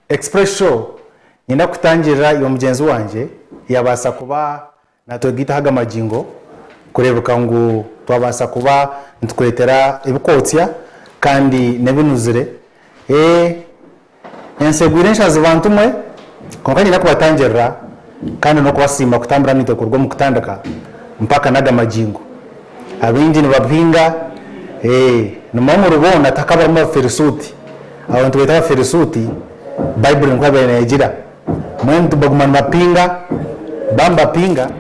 express show nyina kutangira yo mugenzi wanje yabasa kuba natwegita haga majingo kurebuka ngo twabasa kuba ntukuretera ibikotsya kandi nebinuzire ensegwire nshaze bantumwe konkanye nakubatangira kandi no kubasimba kutambura mitekorwa mu kutandaka mpaka naga majingo abindi nibabhinga namamu rubona takaba mu ferisuti abantu bita ferisuti bible nkwabe nagira mwentu bagumana mapinga bamba pinga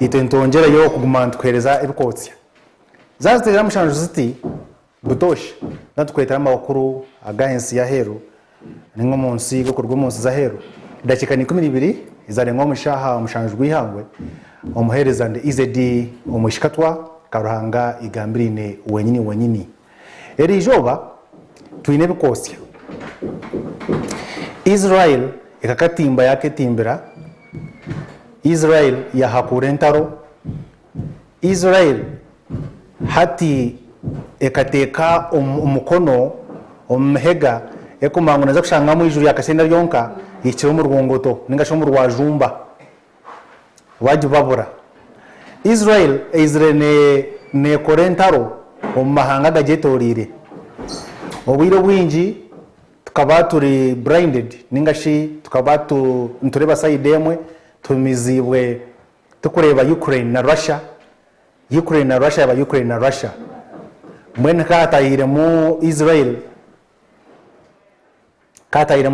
itentongera yo kugumana twereza ibikotsya zazitera mushanju ziti butosh natwetera amakuru agahensi ya hero ningo munsi gukorwa munsi za hero dakika 12 izare nko mushaha umushanju gwihangwe omuhereza nde Easydee Omwishikatwa karuhanga igambirine wenyini eri joba tuine bikosya Israel ikakatimba yake timbira Israel ya hakurentaro Israel hati ekateka umukono omhega ekumangu naza kushanga mu ijuru yakasenda ryonka ikiro mu rwongoto ningasho mu rwajumba wajibabura Israel ne korentaro omahanga gajetorire obwiro bwinji tukaba turi blinded ningashi tukaba ntureba side emwe tumizibwe tukureba Ukraine na Russia Ukraine na Russia mwene katayire mu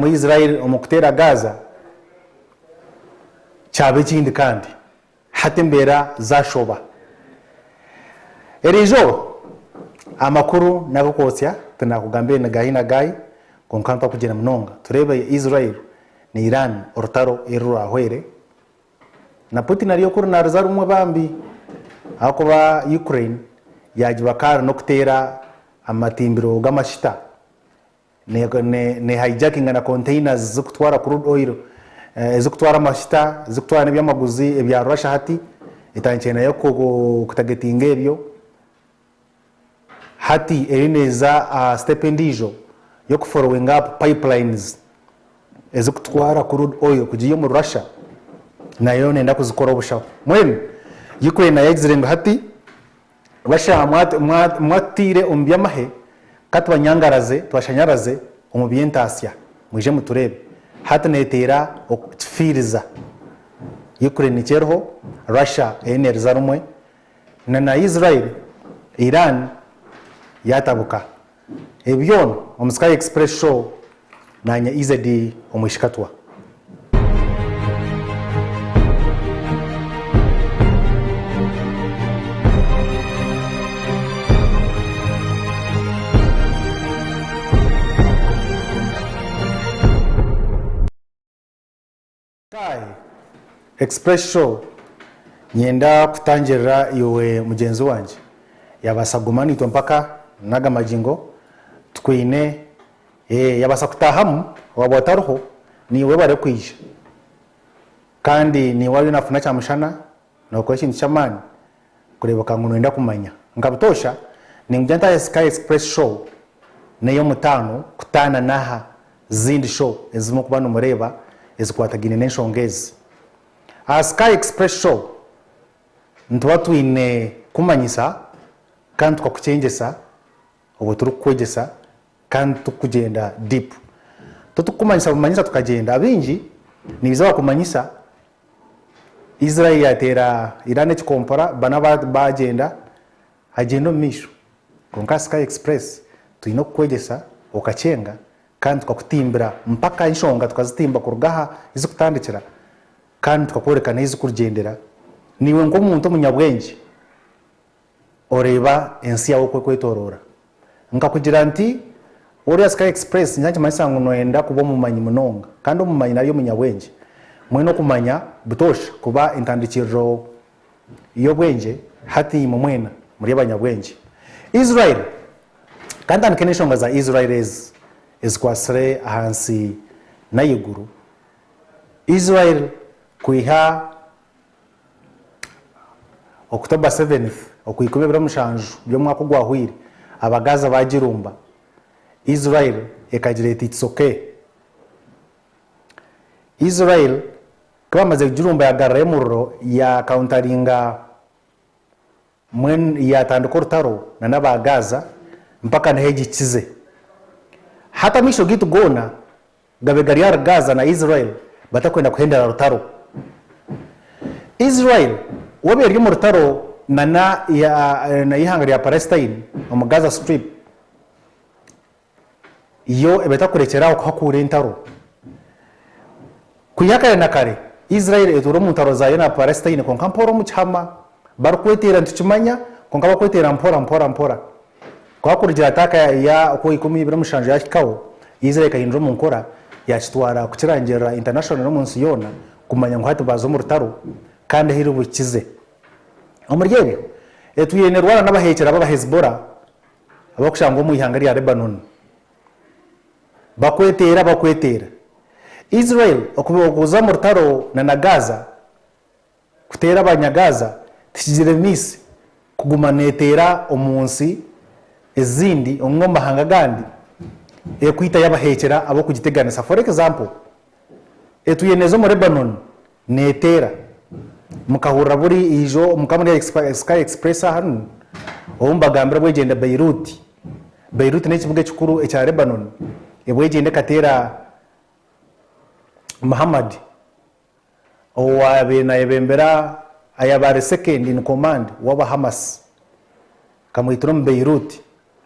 Israel omukutera Gaza chabe kindi kandi hatembera zashoba erijo amakuru nabukosya tunakugambe na gayi konkanta kugera mnonga turebe Israel ni Iran orutaro erura ahwere na Putin ariyo kuri naruzaru mu bambi akoba Ukraine yajibakara no kutera amatimbiro gamashita ne hijacking na containers zikutwara crude oil zikutwara amashita zikutwara nebyamaguzi ebya Russia hati itanchena yo kutagetinga ebyo hati erineza stependijo yo following up pipelines ezikutwara crude oil kugiye mu Russia nayo nenda kuzikora obushaho mwene Ukraine yagizirenga hati Russia mwatire umbyamahe katwanyangaraze twashanyaraze umubyentasiya muje muturebe hati netera okufiriza Ukraine cyerho Russia enerza rumwe na Israel Iran yatabuka ebyon omusky express show nanya Easydee Omwishikatwa express show nyenda kutangira iwe mugenzi wanje yabasa gumani to mpaka naga majingo twine yabasa kutahamu wabotaruho niwe bare kwisha kandi ni wayo nafuna chamushana no question chamani kureba kangu nenda kumanya ngabutosha ni mjanta Sky Express show nayo mutano kutana naha zindi show ezimo kubano mureba ezikwatagine nenshongezi Sky Express show ntwatu ine kumanyisa kandi tukakucengesa obuturu kwegesa kandi tukugenda deep tukumanyisa tukagenda abinji nibiza kumanyisa Israel yatera Iran chikompara bana bagenda agenda misho konka Sky Express tuino kwegesa okacenga kandi tukakutimbira mpaka inshonga tukazitimba kurugaha izikutandikira kandi tukakorekana izikugendera niwe ngo umuntu munyabwenge oreba ensi yawo kwetorora nkakugira nti uri Sky Express nyange masango noenda kuba mumanyi munonga kandi umumanyi nariyo munyabwenge mweno kumanya butosha kuba intandikiro iyo bwenge hati mumwena muri abanyabwenge Israel kandi ankeneshonga za Israel kwasre ahansi nayiguru Israel kuiha October 7th okuikomebera mushanju byo mwako gwahwire abagaza bagirumba Israel ekagireta it's okay Israel kama maze kujurumba yagarra murro ya counteringa mwen ya tandiko orutaro na naba Gaza mpaka neheji chize hata misho gitu gona gabe gariar Gaza na Israel batakwenda kuhendera orutaro. Israel wabe ari mu rutaro na ihanga ya Palestine mu Gaza Strip iyo ebetakurekeraho hakure intaro kuyakare na kare Israel eturo mu ntaro zayo na Palestine konka mporo mu chama barukwetera ntukimanya konka bakwetera mpora kwa kurija ataka ya ko 12 mushanje yakikawo Israel kahindro mu nkora yakitwara kukirangira international mu nsi yona kumanya ngo hatu bazo mu rutaro kandi hiri bukize omuryewe etuyenerwana n'abahekera baba Hezbollah abakushanga mu ihanga ya Lebanon bakwetera Israel okuboguza mu rutaro na Gaza kutera abanyagaza tikigire misi kugumanetera omunsi ezindi omwe mahanga gandi ekwita yabahekera abo kugiteganisa. For example etuyenezo mu Lebanon netera mukahura buri ijo mukamuri Sky Express hano ombagambira bwegenda Beirut n'ekibuga kikuru ekya Lebanon ebwegenda katera Muhammad owabe na yebembera ayabare second in command waba Hamas kamwitiro mu Beirut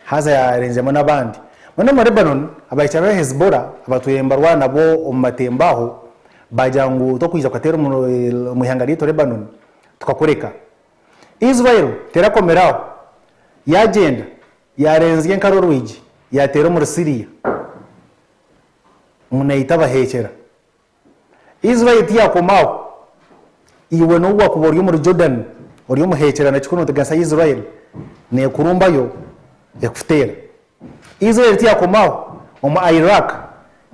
haza yarenzemo nabandi mwana mu Lebanon abayicara Hezbollah abatuyembarwa nabo omumatembaho bajangu to kwiza kwatera mu ihanga rito Lebanon tukakureka. Israel terakomeraho yagenda yarenze nkarorwiji yatera mu Syria munayita bahekera. Israel tiyakomaho iwe no wakubori mu Jordan ori mu hekera na kikuno tegasa Israel ne kurumbayo ekufutera. Israel tiyakomaho mu Iraq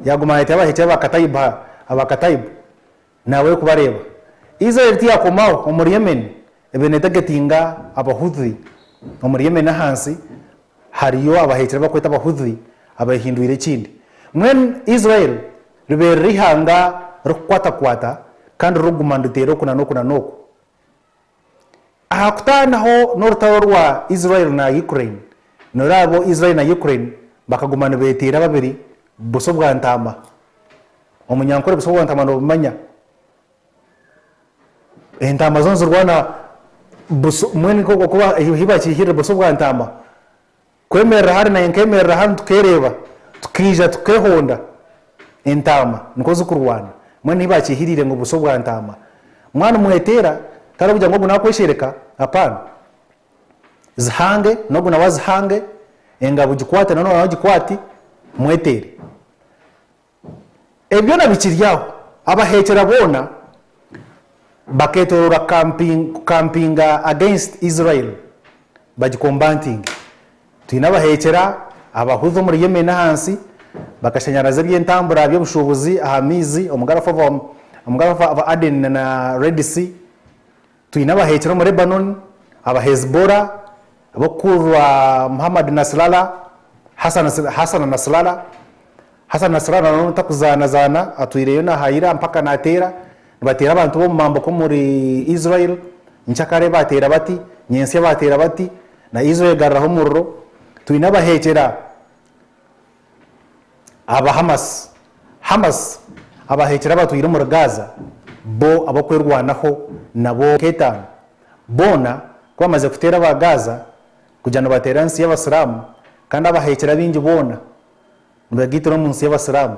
yaguma yataba hekera abakataiba nawe kubareba. Israel tiyakomaho mu Yemen ebenetagetinga abahuthi mu Yemen hansi hariyo abahekera bakweta abahuthi abahinduire kindi mwen Israel rubere rihanga rukwata kandi rugumandutero kuna noko ahakutanaho norutaro rwa Israel na Ukraine norabo Israel na Ukraine bakagumana betera babiri buso bwa ntama omunyankore buso bwa ntama no bumanya entama zonzo rwana buso mweni ko kuba hibachi hire buso bwa ntama kwemera hari na yenkemera hantu tukereba tukija tukehonda entama nikozo kurwana mweni hibachi hirire ngo buso bwa ntama mwana mwetera tarabuja ngo bunakweshereka apana zihange no guna wazihange engabo gikwata nano wagikwati mwetere ebyo nabikiryaho abahekera bona baketorora camping against Israel bagikombanting tuyina bahekera abahuzo muri Yemen hansi bakashanyaraza byentambura byo bushobozi ahamizi omugarafa aba Aden na Red Sea tuyina bahekera muri Lebanon aba Hezbollah abakurwa Muhammad Nasrallah Hassan Nasrallah no takuzana atuireyo na haira mpaka natera batera abantu bo mambo ko muri Israel nchakare batera bati nyense batera bati na Israel garraho murro tuyina bahekera aba Hamas abahekera batuyira mu Gaza bo abakwerwanaho nabo ketano bona kwamaze kutera aba Gaza kujana bateransi y'abasiramu kandi abahekera bingi bona mbagitiro munsi y'abasiramu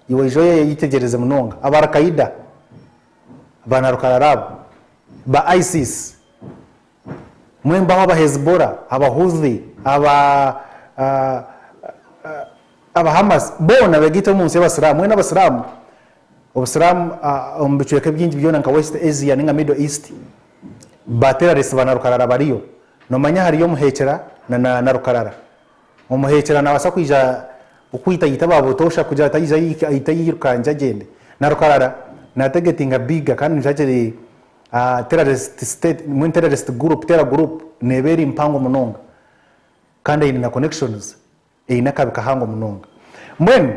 iwe joye yitegereze munonga aba Al-Qaeda bana rukararabo ba ISIS mwemba aba Hezbollah aba Houthi aba Hamas bona bagitiro munsi y'abasiramu mwe n'abasiramu obusiramu ombichweke byingi byona nka West Asia ninga Middle East batera resi bana rukarara bariyo no manya hariyo muhekera na rukarara umuhekera nabasa kwija ukwita yitaba botosha kuja tayiza yitayirukanja gende na rukarara na targeting biga kandi njagere terrorist state mun terrorist group neberi mpango munonga kandi ina connections ina kabika hango munonga mwen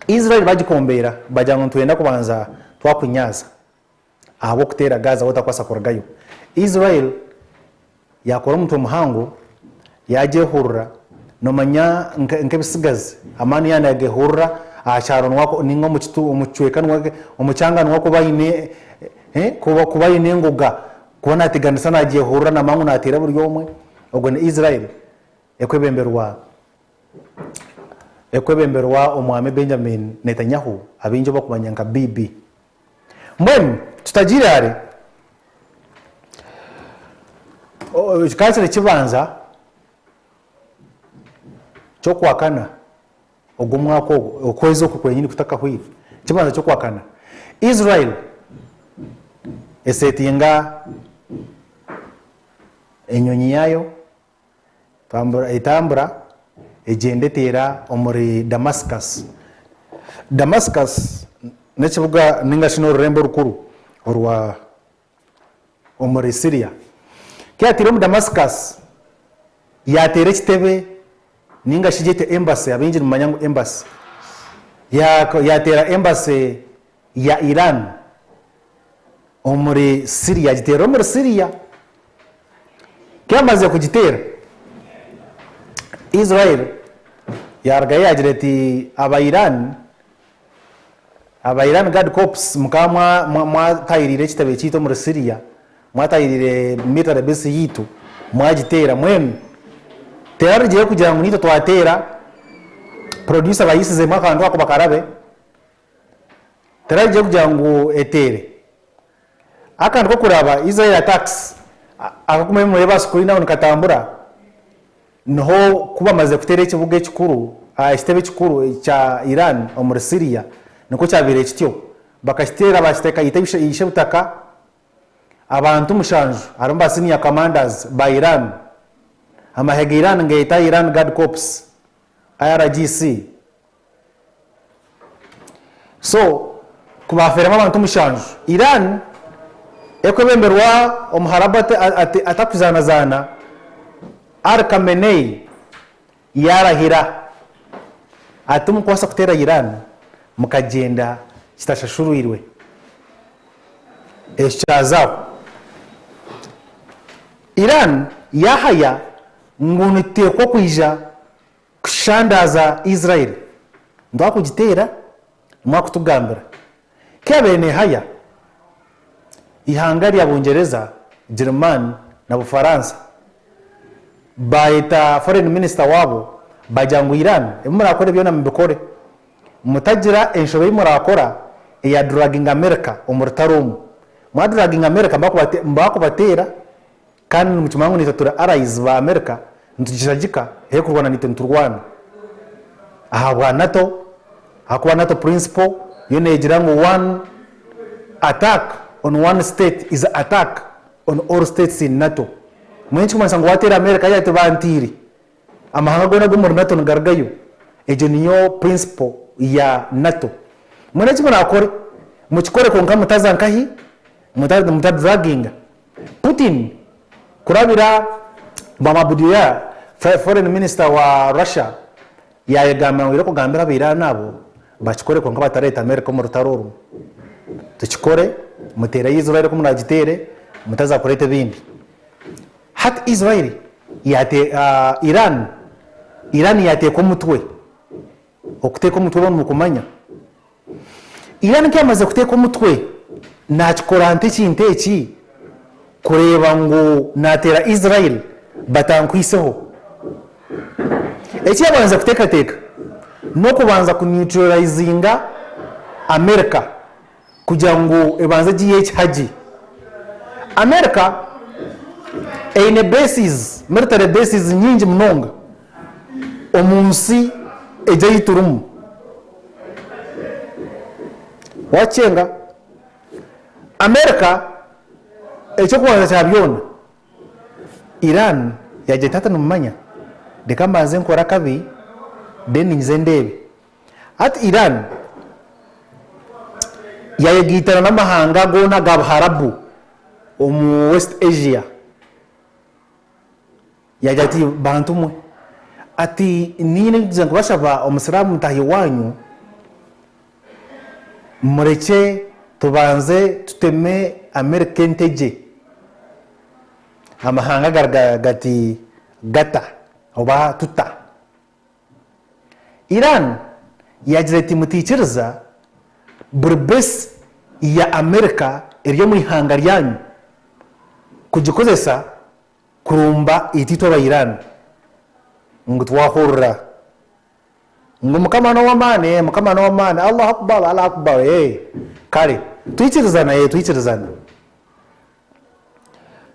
Israel bagikombera bajya ngo tuyenda kubanza twakunyaza abo kutera Gaza wotakwasa koragayo. Israel yakora umuntu muhango yaje hurura no manya nkebisigaze amani yana yagehurura acharo nwako ningo muchitu umuchwekanwa umucyanganwa ko bayine kuba yine ngoga kubona atiganisa nagiye hurura na mangu natira buri yomwe ubwo ni Israel ekwebemberwa omwami Benjamin Netanyahu abinjo bakumanya nka bibi mbem tutajirare kikasire kibanza cyo kwakana ogumwako okwezo kukwenyini kutaka hwiri kibanza cyo kwakana Israel esetinga enyonyi yayo itambura egendetera omuri Damascus nekibuga ningashino rembo rukuru orwa omuri Syria kyatira mu Damascus yatere kitebe ninga shigete embassy abinjira mu manyango embassy yatera embassy ya Iran omuri Syria gitera omuri Syria kyamaze kugitera Israel yargaye agireti aba Iran God Corps mwa tayirire kitebe kito muri Syria mwa tayirire military base yitu mwagitera mwene terarije kugira ngo nito twatera producer bayisize makando ako bakarabe terarije kugira ngo etere akandi ko kuraba Israel attacks akakume mu rebas kuri nawo katambura noho kuba maze kutera ikibuga ekikuru kitebe kikuru cya Iran omuri Syria niko cyabire kityo bakashitera bashiteka yishe butaka abantu mushanju arumba senior commanders ba Iran amahege Iran ngeta Iran God Corps IRGC so kubaferema abantu mushanju Iran ekwebemberwa omuharabate atakuzana zana Khamenei yarahira atumu kwasa kutera Iran mukagenda kitashashuruirwe eshazaho Iran yahaya ngunite ko kwija kushandaza Israel ndo kugitera mwakutugambira kebene haya ihangari y'Abongereza German na Bufaransa baita foreign minister wabo bajangu Iran murakore byo namubikore mutagira enshobe murakora ya dragging America orutaro mwa dragging America mbako batera kandi mukimangu nitatura allies ba America ntujishajika he kurwana nitenturwana ahabwa NATO hakuba NATO principle yonegira ngo one attack on one state is an attack on all states in NATO mwenchi kumanisa ngo watera America yate bantiri amahanga gona gumuri NATO ngargayo ejo niyo principle ya NATO mwene chimana akore muchikore konka mutazankahi mutadragging Putin kurabira bamabudiya foreign minister wa Russia yayegama wire kugambira bira nabo bachikore konka batareta America mu rutaroro tukikore mutera Israel ko munagitere mutaza kurete bindi hat Israel yate Iran yate ko mutwe okuteka umutwe bano mukumanya Iran kyamaze kuteka umutwe nakikora ntiki kureba ngo natera Israel batankwiseho yabanza kuteka no kubanza kuneutralizinga America kugira ngo ebanza GH haji America eine bases military bases nyingi mnonga omunsi ejayiturumu wachenga America echo kubanza cyabyona Iran yajetata numanya dekambaze nkora kabi deni nzendebe at Iran yayegitana namahanga gona gabharabu omu West Asia yajati bantumwe ati nine nzango bashaba omusiramu tahi wanyu mureke tubanze tuteme Amerika enteje amahanga gati gata oba tuta. Iran yagize ati mutikiriza buri base ya Amerika iriyo mu ihanga ryanyu kugikozesa kurumba itito ba Iran ngo twahurra ngo mukamano wa mane Allah akbar kare tuichirizana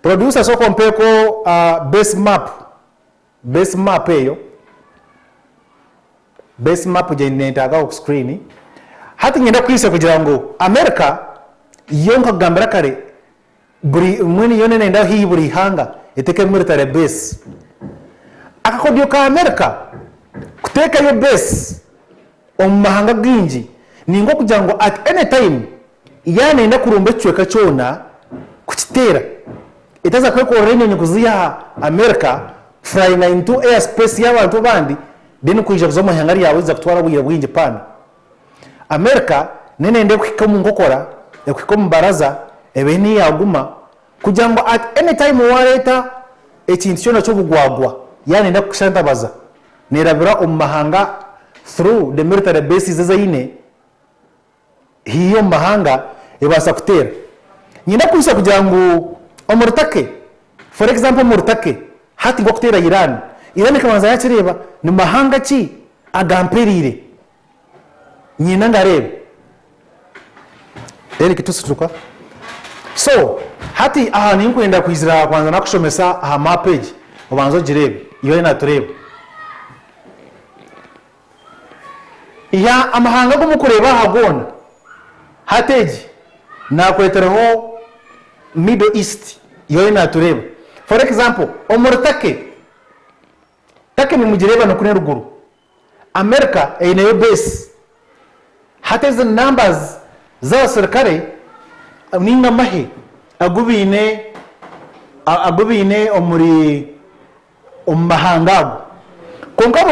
producer so kompeko base map eyo base map je netaga ku screen hati ngenda kwise kugira ngo America yonka gambara kare buri mwini yone nenda hii buri hanga eteke military base akakodio ka America kuteka yo base omahanga ginji ningo kugira ngo at any time yani nda kurumba cyeka cyona kukitera itaza kweko renye kuziya America flying into airspace y'abantu bandi then kujya kuzo mahanga yawe za kutwara buye bwinje pana America nene nde kwika mu ngokora yakwika mu baraza ebeni yaguma kugira ngo at any time wareta ekintu cyona cyo bugwagwa yani nda kushantabaza nerabira umahanga through the military bases zaine hiyo mahanga ebasa kutera nyina kuisa kugira ngo omurtake for example murtake hati ngo kutera Iran kamanza yakireba ni mahanga ki agamperire nyina ngarebe deri kitusutuka so hati aha ni nkwenda kwizira kwanza nakushomesa aha map page obanzo jirebe iyo ina turebe ya amahanga go mukureba hagona hateji nakweteraho Middle East iyo ina turebe for example omurtake take ni mujireba no kune ruguru America inayo base hateze numbers za serikali ninga mahe agubine omuri omahanga konka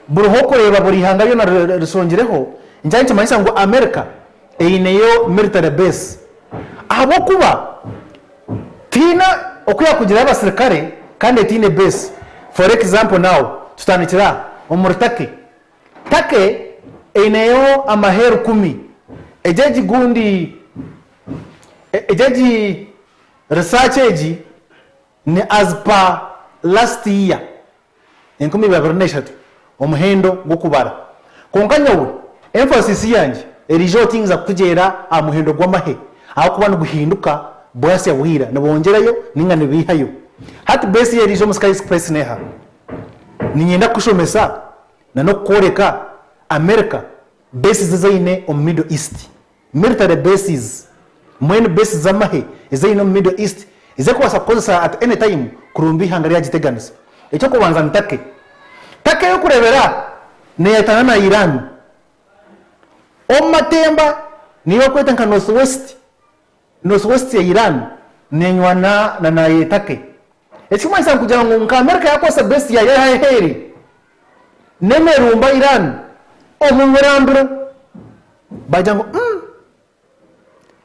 buri kureba buri hanga yo na risongereho njye manisa ngo America inayo military base abo kuba tina okuya kugira abasirikare kandi tine base for example now tutanikira omurtake take inayo amaheru 10 ejeji gundi ejeji research eji ni as per last year enkumi babirneshatu omuhendo gukubara konkanyawe emphasis yanje erijo things akugera amuhendo gwamahe aho kubana guhinduka boyase yawira nabongerayo ninga nibihayo hati base yerijo mu sky space neha ninyenda kushomesa na no koreka America bases zaine on Middle East military bases main bases zamahe zaine on Middle East izeko wasakoza at any time kurumbi hangaria jiteganisa echo ko banza ntake take yo kurebera ne yatana na Iran omatemba niyo kweta nka northwest ya Iran nenywana na yetake ekimwe isa kugira ngo nka America yakosa base ya heri nemerumba Iran omumurambiro bajango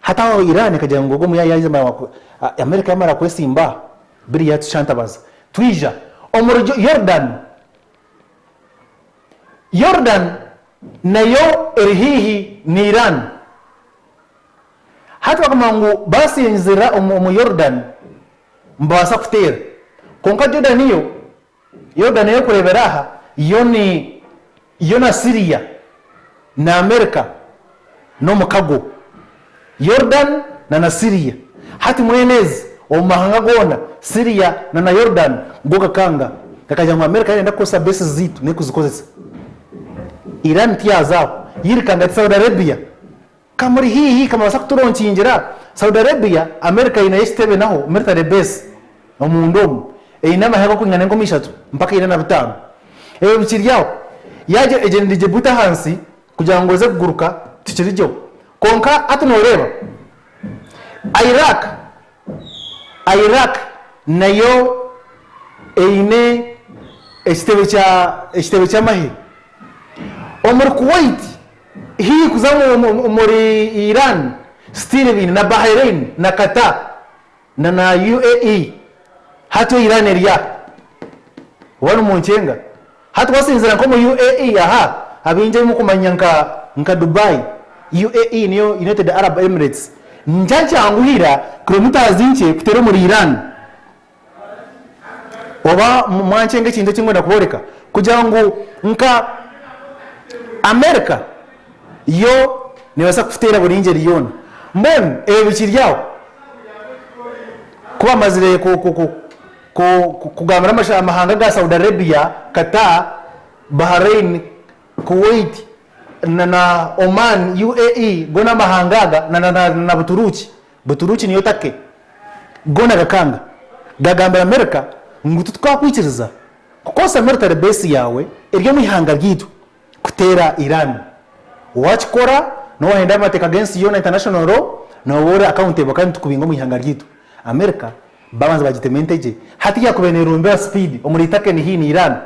hata Iran kagira ngo gomu yayize America yamara kwesimba biri yatuchantabaza twija omurjo Jordan nayo erihihi ni Iran hata kama ngo basi nzira mu Jordan mbasa kutera konka Jordan yo kureberaha yona Syria na America no mukago Jordan na Syria hati mwenezi omahanga gona Syria na Jordan ngoga kanga kakaja mu America yenda kosa bases zitu nekuzikoza Iran tiazao yirikanga Saudi Arabia kamuri hii kama wasakuturonkingira Saudi Arabia America inayestebe naho military base omundomo inama hako kungana ngo 3 mpaka 5 bikiryaho yaje ejende Djibouti hansi kugira ngo ze kuguruka tikirijo konka atunoreba Iraq nayo eine estebe cha mahi omur Kuwait hii kuzamu muri Iran still bin na Bahrain na Qatar na UAE hato Iran area wanu munchenga hato wasinzira ko mu UAE aha abinje mu kumanyanka nka Dubai UAE niyo United Arab Emirates njacha anguhira kilomita zinche kutero muri Iran oba mwanchenga chinto chimwe na kuboreka kujangu nka America yo niwasa kufutera burinje liyona mbon ebikiryawo kuba mazire kugamara amahanga ga Saudi Arabia, Qatar, Bahrain, Kuwait na Oman, UAE gona mahangaga na Buturuki niyo take gona gakanga gagambira America ngutu twakwikiriza kukosa military base yawe iryo mihanga gitu kutera Iran wachikora no wahenda mateka against yona international law no wore accountable kandi tukubingo mihanga gitu America babanza bagitementeje hati ya kubenera umbe speed omulitake ni hii ni Iran,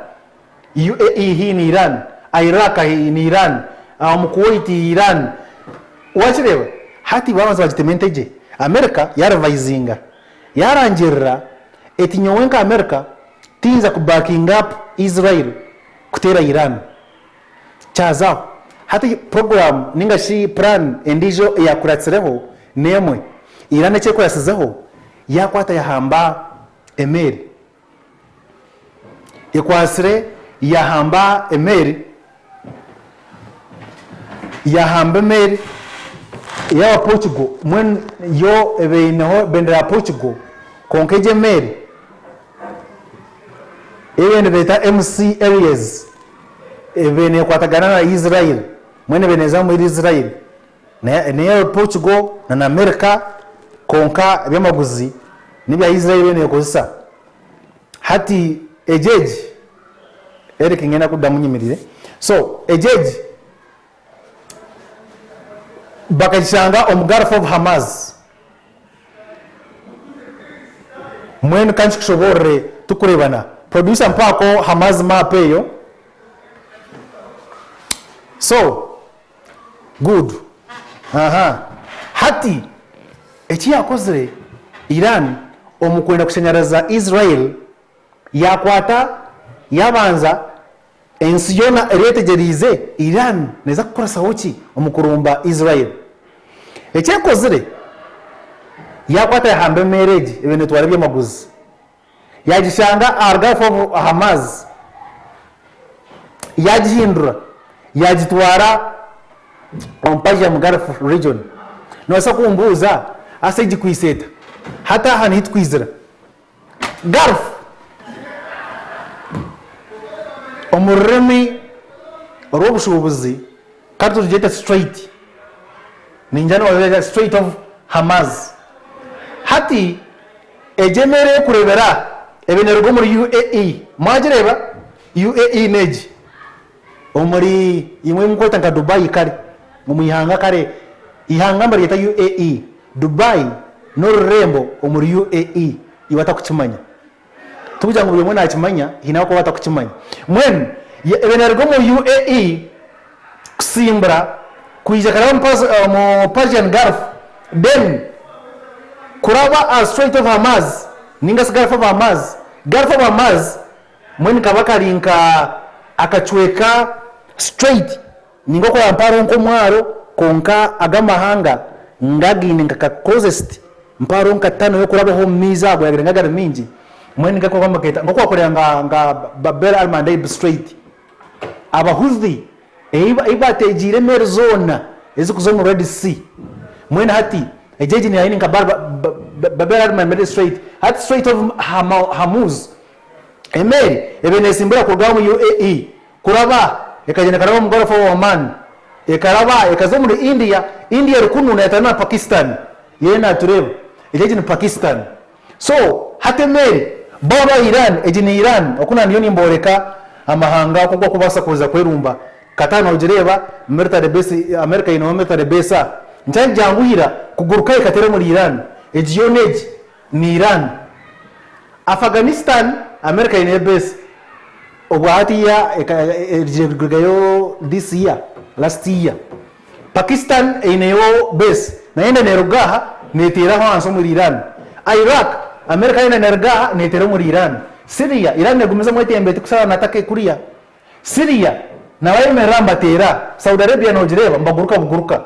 UAE hii ni Iran, Iraq hii ni Iran, Kuwait Iran wachireba hati babanza bagitementeje America yaravayizinga yarangira eti nyowenka America tinza kubacking up Israel kutera Iran chazao hati program ninga shi plan endijo ya kuratsereho nemwe Iran cheko yasizeho yakwata yahamba emeri yakwasire yahamba emeri yahamba emeri ya Portugal mwen yo ebeinaho bendera Portugal konkeje emeri ebene beta MC areas ebene kwatagana na Israel mwene beneza muri Israel na Portugal na America konka byamaguzi nibya Israel ne kozisa hati ejeji Eric ngena kudamunyimirire so ejeji bakashanga Gulf of Hamas mwene kanchi kushobore tukurebana producer mpako Hamas mapeyo so good hati eki yakozere Iran omukwenda kushanyaraza Israel yakwata yabanza ensi yona eretegerize Iran neza kukora sawoki omukurumba Israel eki yakozere yakwata yahambe marriage ebintu twari byamaguzi yagishanga Gulf of Hamas yagihindura yagitwara ompaje mu Gulf region nosa kumbuza aseji kwiseta hata hani hitkwizira Gulf omuremi robushubuzi kartu jeta straight ninjano wa straight of Hamas hati ejemere kurebera ebenergo muri UAE mwajireba UAE neji omuri imwe mukota nka Dubai kare mu mihanga kare ihanga mbari yeta UAE Dubai no rembo omuri UAE iwata kuchimanya tubuja ngo bimwe nakimanya hinako wata kuchimanya mwen ebenergo mu UAE kusimbra kuija kara mu Persian Gulf then kuraba a Strait of Hamas ninga Gulf of Hamas mwen kabaka linka akachweka straight ningo kwa amparo nko mwaro konka agamahanga ngagine ngaka closest mparo nkatano yo kuraba ho miza bwa yagenga mingi mwen ngako kwa maketa ngoko akorera nga Babel Almandai straight abahuzi iba tejire mer zona ezikuzo mu Red Sea mwen hati ejeji ni ayini nka Babel Almandai straight at Strait of Hormuz emeri ebene simbura kurwa mu UAE kuraba ekagenda karaba mu Gulf of Oman ekaraba ekazo muri India rukunu na yatana Pakistan yena tureba ejeji ni Pakistan so hatemeri baba Iran ejini Iran okuna niyo nimboreka amahanga kugwa kubasa kuza kwerumba katano ujireba military base America ino military base njanjanguhira kuguruka ikatere muri Iran ejiyoneji ni Iran Afghanistan America ine base obwati ya ejigagayo this year last year Pakistan ineyo base na enda nerugaha netera hanso muri Iran. Iraq America ina nerugaha netera muri Iran. Syria Iran negumiza mwete embete kusala natake kuria. Syria na wae meramba tera. Saudi Arabia no jireba mbaguruka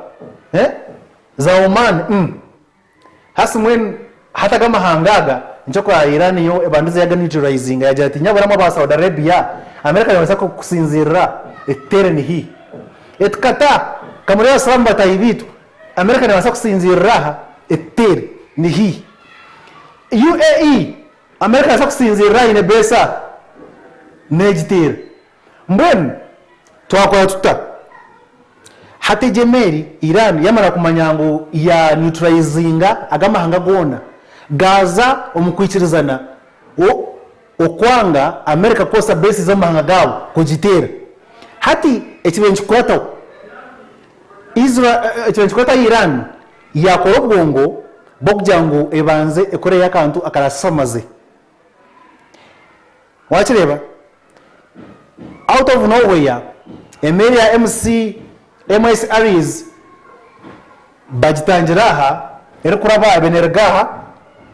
za Oman hasi mwen hata kama hangaga njoko ya Iran yo ebanduze yaga neutralizing ya jati nyabara mwa Saudi Arabia America yaweza kusinzira etere ni hii etkata kama leo samba taivitu America yaweza kusinzira etere ni hii UAE America yaweza kusinzira ine besa nejitere mbwen twakora tuta hati jemeri Iran yamara kumanyango ya neutralizinga agama hanga gona Gaza omukwikirizana okwanga America kosa base za mahanga gawo kujitera hati ekibenchikwata Iran yakora obwongo bokjango ebanze ekore yakantu akarasamaze wachireba out of nowhere emeri ya MS Aries bajitanjiraha erikuraba abenergaha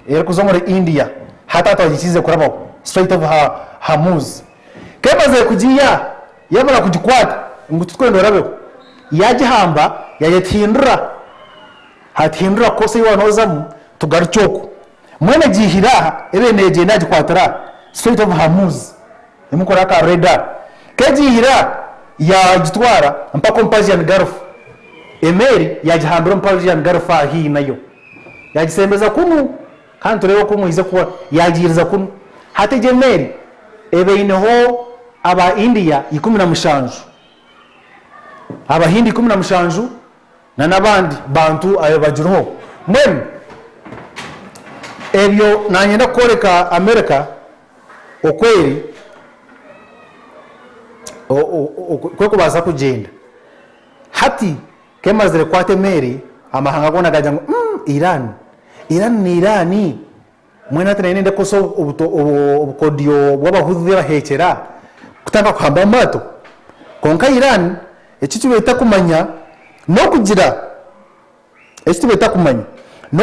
erikuzomora India hata atajichize kuraba Strait of Hormuz kemaze kujiya yabara kujikwata ngututwendo rabe yajihamba yayetindra hatindra kose yanozamu tugarchoko mwene jihiraha ebeneje najikwatara Strait of Hormuz emukora ka radar kejihira ya jitwara mpako Persian Gulf emeri yajihambira Persian Gulf hii nayo yajisembeza kunu kandi tureba ko muhize kuba yagiriza kunu hati jemeri ebeineho aba India 17 aba Hindi 17 na nabandi bantu ayo bajuruho mwem ebyo nanyenda koreka America okweri kweko baza kugenda hati kemazire kwate meri amahanga gona gajango Iran ni Irani mwena tena nende koso obukodio bw'abahudhi bahekera kutanga kuhamba mato konka Iran ekitu beta kumanya no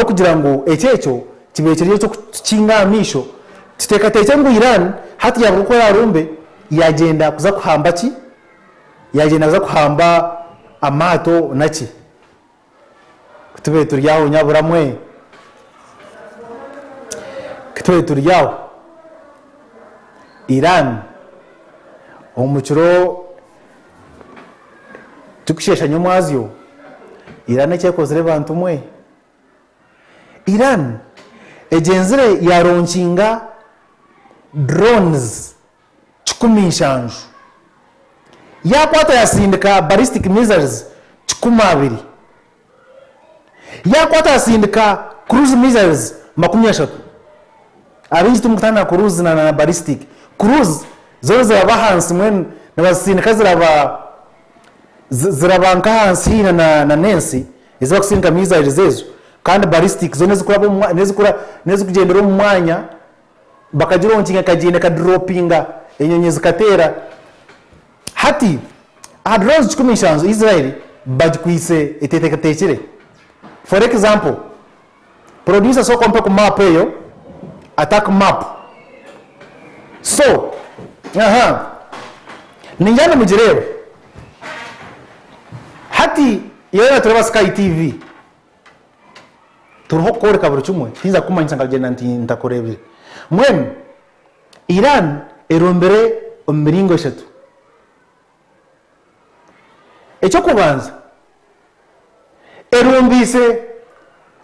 kugira ngo ekyecho kibekeriyo cyo kinga misho titekateke ngo Iran hati yabuko yarumbe yagenda kuza kuhamba ki yagenda kuza kuhamba amato naki kutube turyaho nyaburamwe kutube turyaho Iran omuchiro tukishesha nyomwazyo Iran cyekozere bantu mwe Iran ejenzire yaronchinga drones 15 yakwata yasindika ballistic missiles 12 yakwata yasindika cruise missiles 30 abinji tumutana cruise na ballistic cruise zo zaba hansi mwen nabasindika zirabanka hansi na Nancy izo kusindika missiles zezo kandi ballistic zo nezikugendera mu mwanya bakajironkinga kagenda ka droppinga enyonyi zikatera hati drones 15 Israel bajikwise etetekatechire for example producer so kompa ku map eyo attack map so ninjana mujireba hati yera turaba Sky TV turuho koreka buri chumwe tinza kumanyisa ngagenda ntakorebire mwem Iran erombere omiringo 3 echo kubanza erombise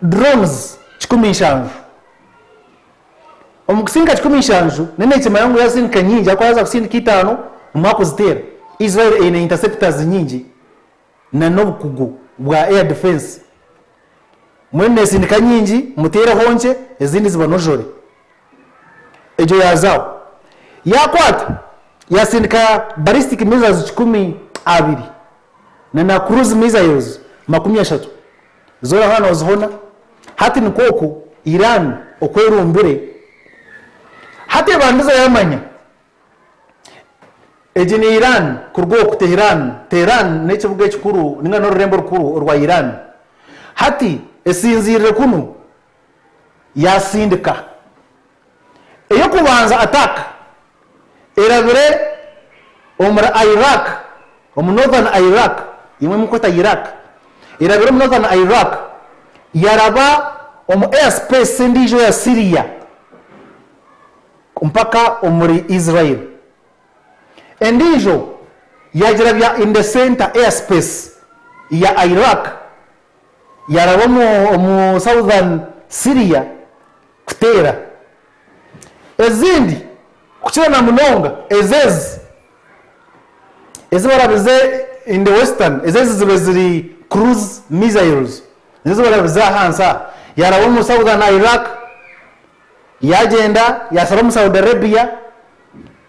drones 15 omukusinga 15 nene chema yangu yasinka nyingi akwaza kusindika 5 umwako zitera Israel ina interceptors nyingi na nobukugu bwa air defense mwene sindika nyingi mutera honje ezindi zibanojore ejo yazao yakwata yasindika ballistic missiles 12 na cruise missiles 30 zora hano zihona hati nikoko Iran okwerumbire hati banduza yamanya eje ni Iran kurwo ku Tehran n'ekivuga ekikuru ninga n'orurembo rukuru rwa Iran hati esinzirire kunu yasindika eyo kubanza attack erabire omra Iraq northern Iraq imwe mukota Iraq erabire northern Iraq yaraba airspace ndijo ya Syria mpaka omuri Israel endijo yajirabya in the center airspace ya Iraq yaraba mu southern Syria kutera ezindi kuchira na munonga ezi barabize in the western zibe ziri cruise missiles nizo barabize hansa yaraba mu southern Iraq yagenda yasara mu Saudi Arabia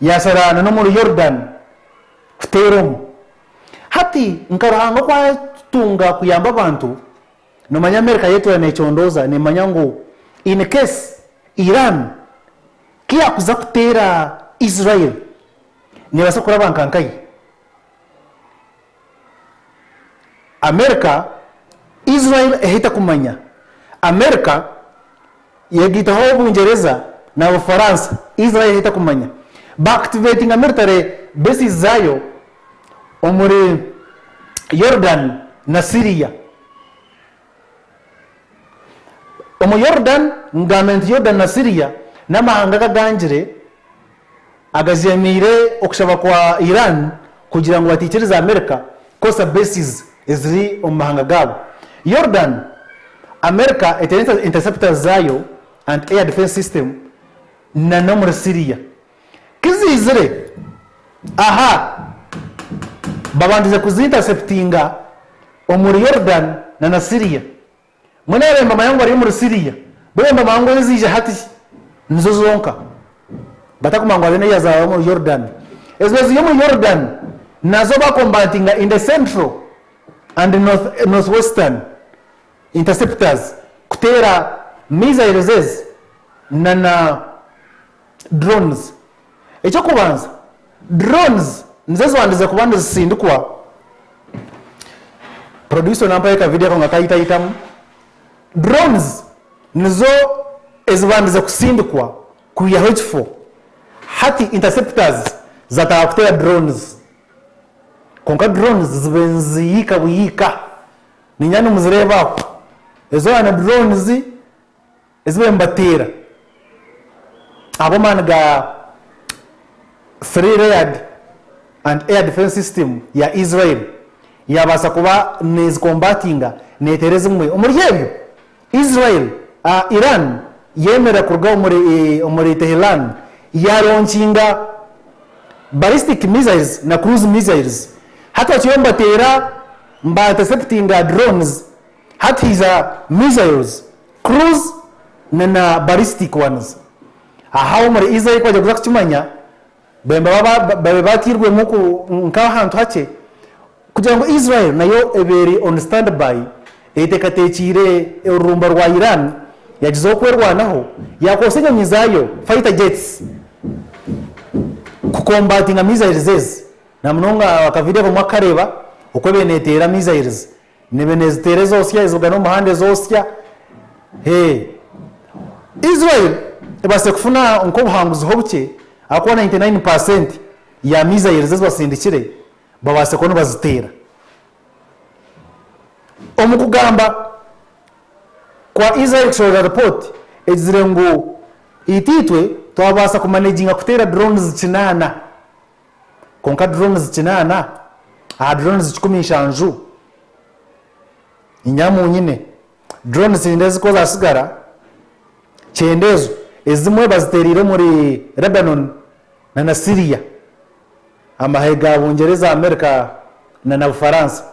yasara no mu Jordan kuterum hati nkaranga kwa tunga kuyamba abantu no manya America yetu yanechondoza ni manyango in case Iran kia kuza kutera Israel ni basokora bankankai America Israel ehita kumanya America yegita ho Bungereza na Ufaransa Israel ehita kumanya ba activating a military bases zayo omuri Jordan na Syria Jordan ngament Jordan na Syria namahanga gaganjire agazemire okushaba kwa Iran kugira ngo batikiriza America kosa bases ezri omahanga gabo Jordan America interceptors zayo and air defense system na nomura Syria kizizire aha babandize kuzinterceptinga omuri Jordan na Syria munere mama yangu ari muri Syria bemba mango ezije hati nizo zonka batakumangwa abene yaza mu Jordan ezwezi yo mu Jordan nazo ba combatinga in the central and northwestern interceptors kutera missiles na drones echo kubanza drones nizo wandize kubanda zisindikwa producer nampa eka video nga kaita drones nizo ezibandize kusindikwa kuya H4 hati interceptors zatakutera drones konka drones zibenziyika buyika ninyana muzireba ezo ana drones ezibembatera abo managa 3 layered and air defense system ya Israel yabasa kuba nez combatinga netereze mwe umuriyebyo Israel Iran yemera kurga umuri Tehran yaronchinga ballistic missiles na cruise missiles hata chiyomba tera mba interceptinga drones hatiza missiles cruise na ballistic ones aha umuri Israel kwaje kuza kuchimanya bemba batirwe muku nka hantu hache kugira ngo Israel nayo eberi on standby etekatechire urumba rwa Iran yagize kwerwanaho yakosenya mizayo fighter jets kukombatinga missiles na mnonga wakavide ko mwakareba uko benetera missiles nebenezitera zosya izugano mahande zosya Israel ebase kufuna unko buhanguzi hobuke akwa 99% ya missiles basindikire babase kono bazitera omukugamba kwa Israel shoulder report ezire ngo ititwe twabasa kumanaging kutera drones cinana konka drones cinana drones 16 inyamu nyine drones ndezi koza sigara cyendezo ezimwe baziterire muri Lebanon na Syria amahega Bungereza America na Ufaransa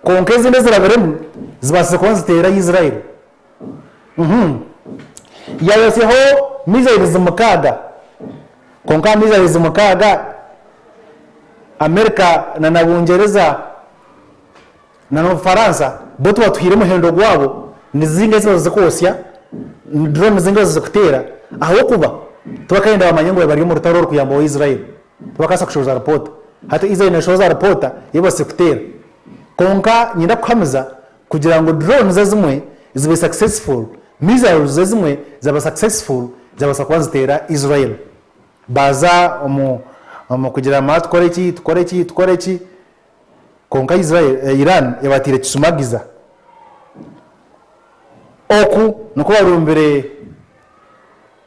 konka ezinde ziraberemu zibase konzitera Israel yayeseho missiles mukaga konka missiles mukaga America na Bungereza na Ufaransa boto batuhire muhendo gwabo nizinga zizo kosya drone zinga zizo kutera aho kuba twakaenda bamanyengo bari mu rutaro kuyamba wa Israel twakasa kushoza report hata Israel nashoza reporta yebose kutera konka nyinda kuhamiza kugira ngo drones zimwe zibe successful, missiles zimwe zaba successful, zaba sakwanzitera Israel baza kugira ama tukore iki konka Iran yabatire kisumagiza oku nuko barumbere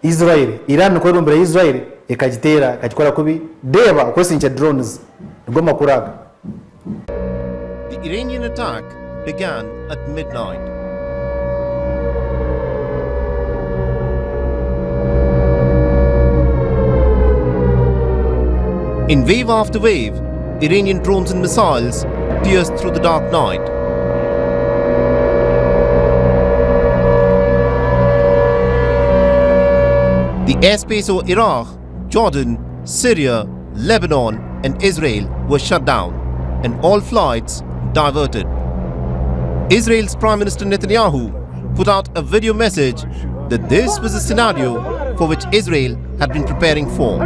Israel, Iran nuko barumbere Israel ekagitera kagikora kubi deba kwesincha drones nibwo makuraga. The Iranian attack began at midnight. In wave after wave, Iranian drones and missiles pierced through the dark night. The airspace over Iraq, Jordan, Syria, Lebanon and Israel were shut down and all flights diverted. Israel's Prime Minister Netanyahu put out a video message that this was a scenario for which Israel had been preparing for.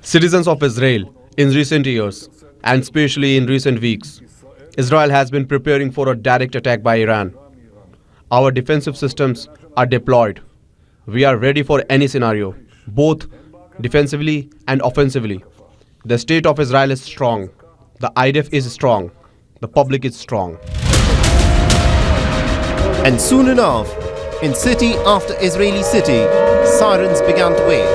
Citizens of Israel, in recent years, and especially in recent weeks, Israel has been preparing for a direct attack by Iran. Our defensive systems are deployed. We are ready for any scenario, both defensively and offensively. The state of Israel is strong. The IDF is strong. The public is strong. And soon enough, in city after Israeli city, sirens began to wave.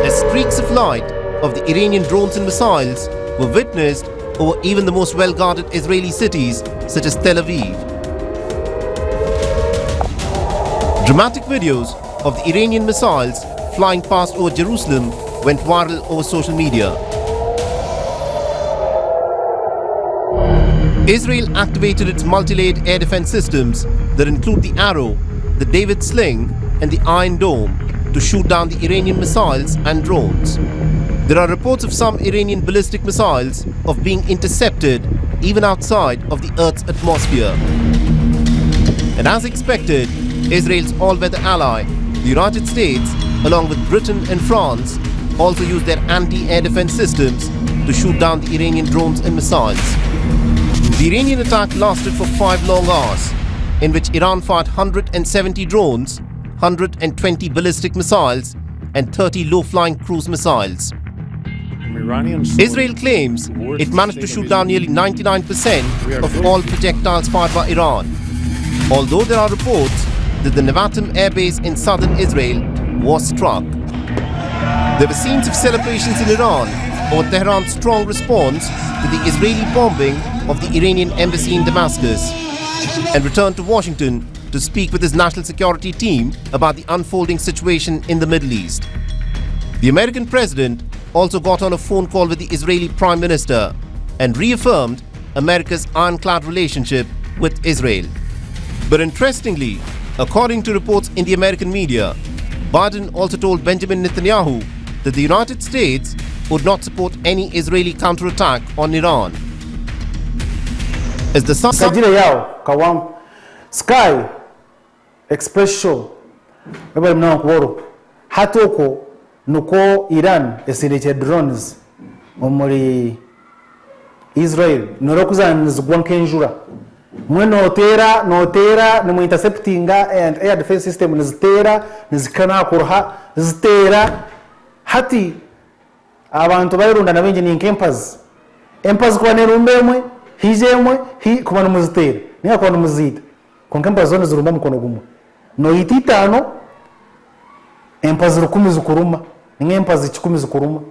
As streaks of light of the Iranian drones and missiles were witnessed over even the most well-guarded Israeli cities such as Tel Aviv. Dramatic videos of the Iranian missiles flying past over Jerusalem went viral over social media. Israel activated its multi-layered air defense systems that include the Arrow, the David Sling and the Iron Dome to shoot down the Iranian missiles and drones. There are reports of some Iranian ballistic missiles of being intercepted even outside of the Earth's atmosphere. And as expected, Israel's all-weather ally, the United States, along with Britain and France, also used their anti-air defense systems to shoot down the Iranian drones and missiles. The Iranian attack lasted for 5 long hours, in which Iran fired 170 drones, 120 ballistic missiles, and 30 low-flying cruise missiles. Israel claims it managed to shoot down nearly 99% of all projectiles fired by Iran, although there are reports that the Nevatim air base in southern Israel was struck. There were scenes of celebrations in Iran over Tehran's strong response to the Israeli bombing of the Iranian embassy in Damascus, and returned to Washington to speak with his national security team about the unfolding situation in the Middle East. The American president also got on a phone call with the Israeli Prime Minister and reaffirmed America's ironclad relationship with Israel. But interestingly, according to reports in the American media, Biden also told Benjamin Netanyahu that the United States would not support any Israeli counterattack on Iran. As the Sajile yao kawam Sky Express Show baba mna kworo hatoko nuko Iran esirete drones omuri Israel norokuza zgwankenjura mwe notera ni interceptinga and air defense system nizitera nizikana kurha zitera hati abantu bayirunda nabenje ni campus kwa nerumbemwe hijemwe kubana muzitera niya kwa muzita kwa campus zone zirumba mukono gumwe no ititano empazi 10 zikuruma ni empazi 10 zikuruma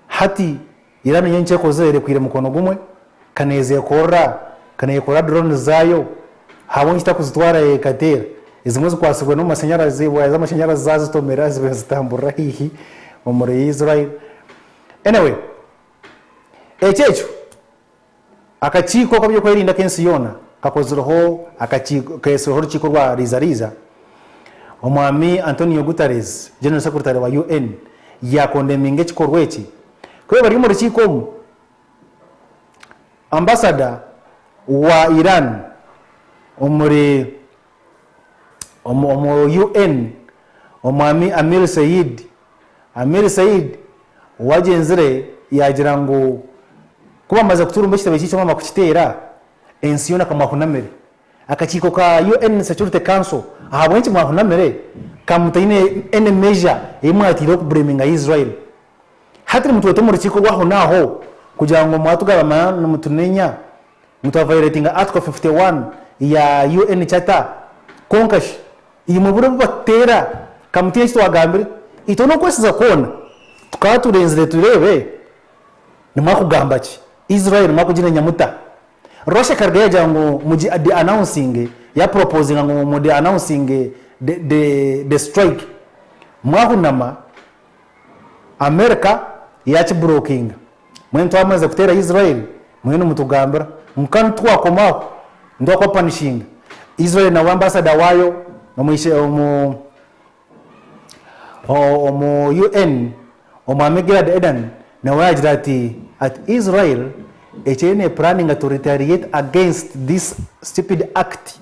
hati Iran yenche kozere kwire mukono gumwe kaneze kora drone zayo habonye kuzitwara ekatera izimwe zikwasirwe no mashanyarazi bwa zamashanyarazi zazitomera zibazitambura hihi muri Israel. Anyway, echecho akachiko kabyo kwirinda kensi yona kakozoroho akachiko kesohoro chikorwa rizariza omwami Antonio Guterres General Secretary wa UN yakondeminge chikorwechi kwe bari muri chikomu ambassador wa Iran omuri omu UN omwami Amir Said wagenzere yagira ngo kuba maze kuturumba kitabo cy'icyo mama kukitera ensi yona kamahunamere akakiko ka UN Security Council ahabwenki mahunamere kamutaine ene measure imwatiro ku blaming Israel hatri mutwete mu rukiko rwaho naho kugira ngo mwatugaba mutunenya mutavairating article 51 ya UN Charter konkash iyi muburo batera kamutiye cyo wagambire itono kwesiza kona tukaturenzere turebe nimwakugamba ki Israel mwakugina nyamuta Russia karga yajango muji adi announcing ya proposing ngo mudi announcing the strike mwahunama America yachi broking mwento amaze kutera Israel mwene mutugambira mukanu twakomaho ndo ko punishing Israel na ambassador wayo nomwishe omu UN omamegera de Eden na wagira ati at Israel echene planning to retaliate against this stupid act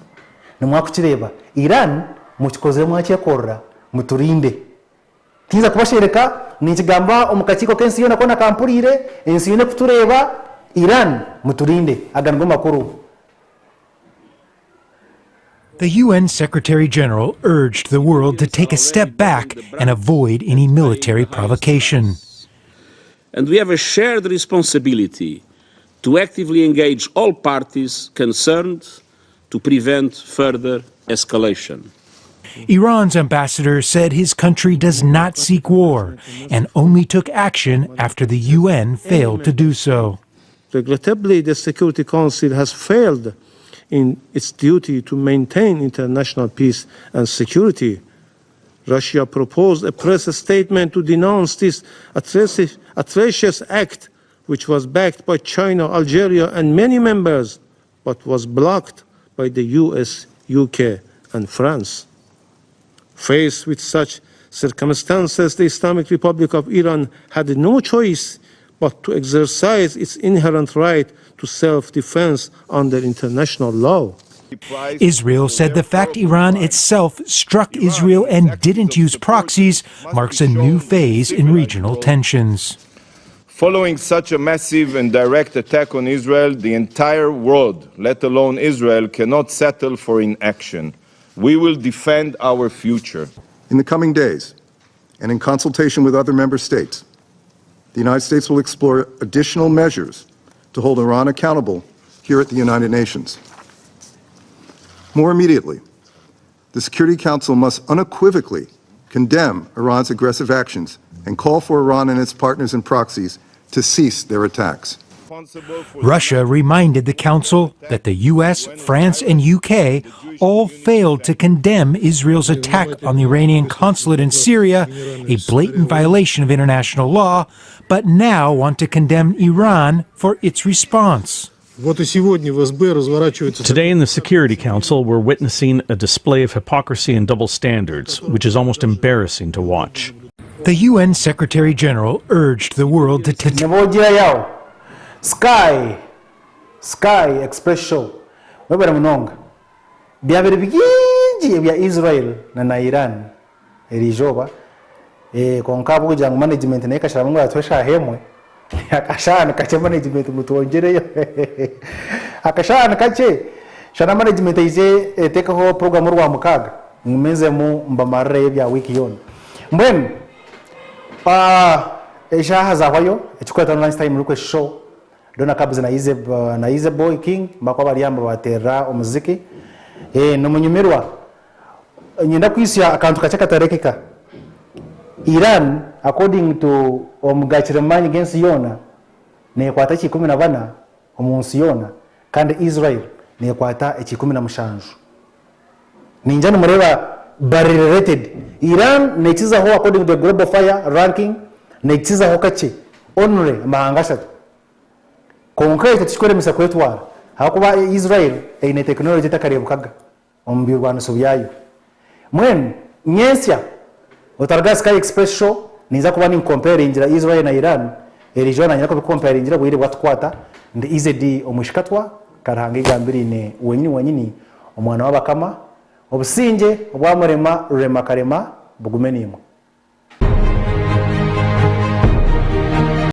nimwakukireba Iran mukikoze mwakyekora muturinde tinza kubashereka nikigamba omukakiko kensi yona kona kampurire ensi yone kutureba Iran muturinde agango makuru. The UN Secretary General urged the world to take a step back and avoid any military provocation. And we have a shared responsibility to actively engage all parties concerned to prevent further escalation. Iran's ambassador said his country does not seek war and only took action after the UN failed to do so. Regrettably, the Security Council has failed in its duty to maintain international peace and security. Russia proposed a press statement to denounce this atrocious act, which was backed by China, Algeria, and many members, but was blocked by the US, UK, and France. Faced with such circumstances, the Islamic Republic of Iran had no choice but to exercise its inherent right to self-defense under international law. Israel said the fact Iran itself struck Israel and didn't use proxies marks a new phase in regional tensions. Following such a massive and direct attack on Israel, the entire world, let alone Israel, cannot settle for inaction. We will defend our future. In the coming days, and in consultation with other member states, the United States will explore additional measures to hold Iran accountable here at the United Nations. More immediately, the Security Council must unequivocally condemn Iran's aggressive actions and call for Iran and its partners and proxies to cease their attacks. Russia reminded the Council that the US, France, and UK all failed to condemn Israel's attack on the Iranian consulate in Syria, a blatant violation of international law, but now want to condemn Iran for its response. Today in the Security Council, we're witnessing a display of hypocrisy and double standards, which is almost embarrassing to watch. The UN Secretary General urged the world to Sky Express Show webera munonga byabere biginji bya Israel na Iran erijoba konka bujang management ne kasharamwe atwesha hemwe akashana kache management mutwongereyo akashana kache shana management ize teka ho program rwa mukaga ngumeze mu mbamarre bya wiki yon mbwen eshaha zawayo echikwata lunch time rukwe show dona kabza na ize boy king makwa baliamba batera omuziki no munyumirwa nyenda kwisia akantu kachaka tarekeka Iran according to omugachiremanya against yona ne kwata 14 omunsi yona kandi Israel ne kwata 17 ninjana mureba barrier rated Iran ne chiza ho according to the global fire ranking ne chiza ho kache onre mahangashatu konkrete tuchikore misakwetwara hakuba Israel ine technology takarebukaga ombirwano sobyayo mwen nyesya otarga Sky Express Show niza kuba ni compare injira Israel na Iran erijona nyako compare injira bwire bwatkwata ndi Easydee Omwishikatwa karanga igambiri ne wenyini omwana wabakama obusinge obwamurema rurema karema bugume nimwe.